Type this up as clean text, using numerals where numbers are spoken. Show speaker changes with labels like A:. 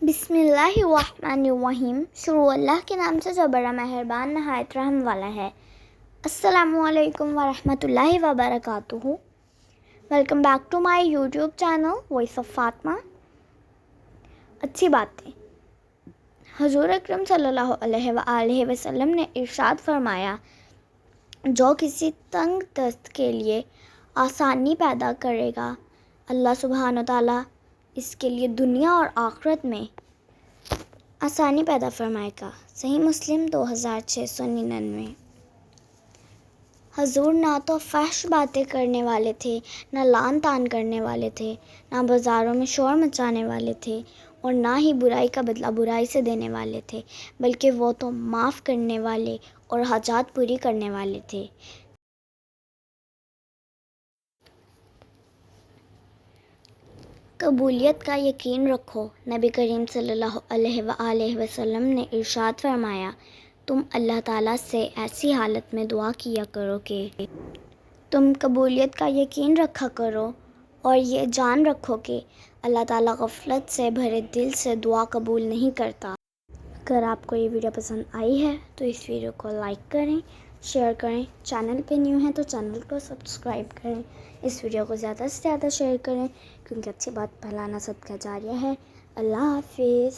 A: बिस्मिल्लाहिर्रहमानिर्रहीम। शुरू अल्लाह के नाम से जो बड़ा मेहरबान नहायत रहम वाला है। अस्सलामु अलैकुम वरहमतुल्लाहि वबरकातुहू। Welcome back to my YouTube channel voice of Fatima. अच्छी बातें। हुजूर अकरम सल्लल्लाहु अलैहि वसल्लम ने इरशाद फरमाया, जो किसी तंग दस्त के लिए आसानी पैदा करेगा, अल्लाह सुब्हान तआला इसके लिए दुनिया और आखिरत में आसानी पैदा फरमाएगा। सही मुस्लिम 2699। हजूर ना तो फहश बातें करने वाले थे, ना लान तान करने वाले थे, ना बाज़ारों में शोर मचाने वाले थे और ना ही बुराई का बदला बुराई से देने वाले थे, बल्कि वो तो माफ़ करने वाले और हाजात पूरी करने वाले थे। कबूलियत का यकीन रखो। नबी करीम सल्लल्लाहु अलैहि वसल्लम ने इरशाद फरमाया, तुम अल्लाह ताला से ऐसी हालत में दुआ किया करो कि तुम कबूलियत का यकीन रखा करो और ये जान रखो कि अल्लाह ताला गफलत से भरे दिल से दुआ कबूल नहीं करता। अगर आपको ये वीडियो पसंद आई है तो इस वीडियो को लाइक करें, शेयर करें। चैनल पे न्यू हैं तो चैनल को सब्सक्राइब करें। इस वीडियो को ज़्यादा से ज़्यादा शेयर करें, क्योंकि अच्छी बात फैलाना सदका जारिया है। अल्लाह हाफिज़।